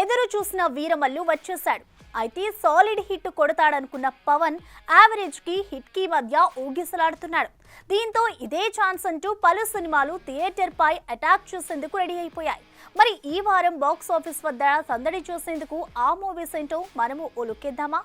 ఎదురు చూసిన వీరమల్లు వచ్చేశాడు. అయితే సాలిడ్ హిట్ కొడతాడనుకున్న పవన్ యావరేజ్ కి హిట్ కి మధ్య ఊగిసలాడుతున్నాడు. దీంతో ఇదే ఛాన్స్ అంటూ పలు సినిమాలు థియేటర్ పై అటాక్ చేసేందుకు రెడీ అయిపోయాయి. మరి ఈ వారం బాక్స్ ఆఫీస్ వద్ద సందడి చూసేందుకు ఆ మూవీస్ ఏంటో మనము ఓ లుక్కేద్దామా?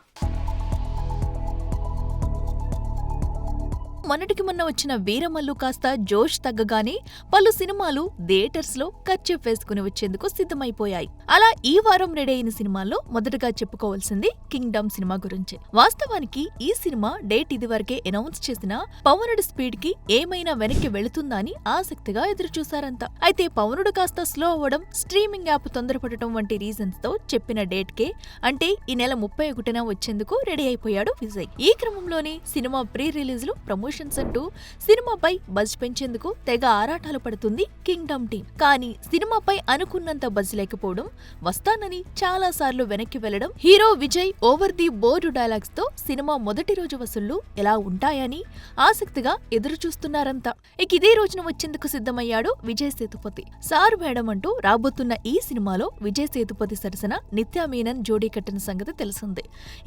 మొన్నటికి మొన్న వచ్చిన వీరమల్లు కాస్త జోష్ తగ్గగానే పలు సినిమాలు థియేటర్స్ లో కర్చీఫ్ వేసుకుని వచ్చేందుకు సిద్ధమైపోయాయి. అలా ఈ వారం రెడీ అయిన సినిమాల్లో మొదటగా చెప్పుకోవాల్సింది కింగ్డమ్ సినిమా గురించి. వాస్తవానికి ఈ సినిమా డేట్ ఇదివరకే అనౌన్స్ చేసిన పవనుడి స్పీడ్ కి ఏమైనా వెనక్కి వెళుతుందా అని ఆసక్తిగా ఎదురుచూశారంతా. అయితే పవనుడు కాస్త స్లో అవ్వడం, స్ట్రీమింగ్ యాప్ తొందరపడటం వంటి రీజన్స్ తో చెప్పిన డేట్ కే అంటే ఈ నెల 31న వచ్చేందుకు రెడీ అయిపోయాడు విజయ్. ఈ క్రమంలోనే సినిమా ప్రీ రిలీజ్లు, ప్రమోషన్స్ అంటూ సినిమాపై బజ్ పెంచేందుకు తెగ ఆరాటాలు పడుతుంది కింగ్డమ్ టీం. కానీ సినిమాపై అనుకున్నంత బజ్ లేకపోవడం, వస్తానని చాలా సార్లు వెనక్కి వెళ్లడం, hero Vijay over the board dialogues తో సినిమా మొదటి రోజు వసూళ్లు ఎలా ఉంటాయని ఆసక్తిగా ఎదురు చూస్తున్నారంతా. ఇక ఇదే రోజున వచ్చేందుకు సిద్ధమయ్యాడు విజయ్ సేతుపతి. సారు మేడం అంటూ రాబోతున్న ఈ సినిమాలో విజయ్ సేతుపతి సరసన నిత్యా మీనన్ జోడీ కట్టిన సంగతి తెలిసిందే.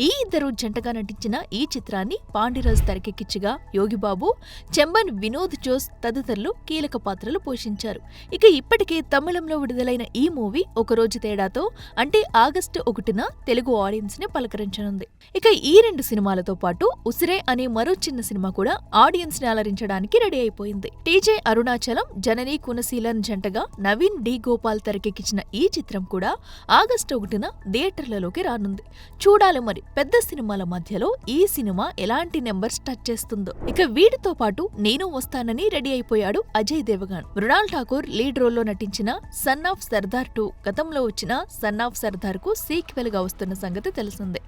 ఈ ఇద్దరు జంటగా నటించిన ఈ చిత్రాన్ని పాండిరాజ్ తెరకెక్కించగా యోగిబాబు, చెంబన్ వినోద్ జోస్ తదితరులు కీలక పాత్రలు పోషించారు. ఇక ఇప్పటికే తమిళంలో విడుదలైన ఈ మూవీ ఒకరోజు తేడాతో అంటే ఆగస్టు 1న తెలుగు ఆడియన్స్ ని పలకరించనుంది. ఇక ఈ రెండు సినిమాలతో పాటు ఉసిరే అనే మరో చిన్న సినిమా కూడా ఆడియన్స్ ని అలరించడానికి రెడీ అయిపోయింది. టీజే అరుణాచలం, జననీ కునశీలన్ జంటగా నవీన్ డి గోపాల్ తెరకెక్కించిన ఈ చిత్రం కూడా ఆగస్టు 1న థియేటర్లలోకి రానుంది. చూడాలి మరి పెద్ద సినిమాల మధ్యలో ఈ సినిమా ఎలాంటి నెంబర్స్ టచ్ చేస్తుందో. ఇక వీటితో పాటు నేను వస్తానని రెడీ అయిపోయాడు అజయ్ దేవగన్. మృణాల్ ఠాకూర్ లీడ్ రోల్లో నటించిన సన్ ఆఫ్ సర్దార్ 2 గతంలో వచ్చిన సన్ ఆఫ్ సర్దార్ కు సీక్వెల్ గా వస్తున్న సంగతి తెలిసిందే.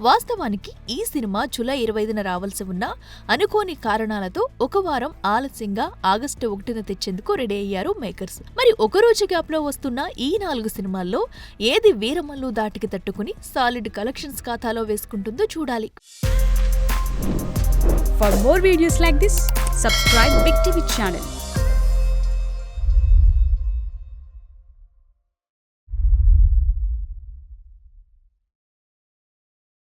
వాస్తవానికి ఈ సినిమా జూలై 25న రావాల్సి ఉన్న అనుకోని కారణాలతో ఒక వారం ఆలస్యంగా ఆగస్టు 1న తెచ్చేందుకు రెడీ అయ్యారు మేకర్స్. మరి ఒకరోజు గ్యాప్ లో వస్తున్న ఈ 4 సినిమాల్లో ఏది వీరమల్లు దాటికి తట్టుకుని సాలిడ్ కలెక్షన్స్ ఖాతాలో వేసుకుంటుందో చూడాలి. For more videos like this, subscribe Big TV channel.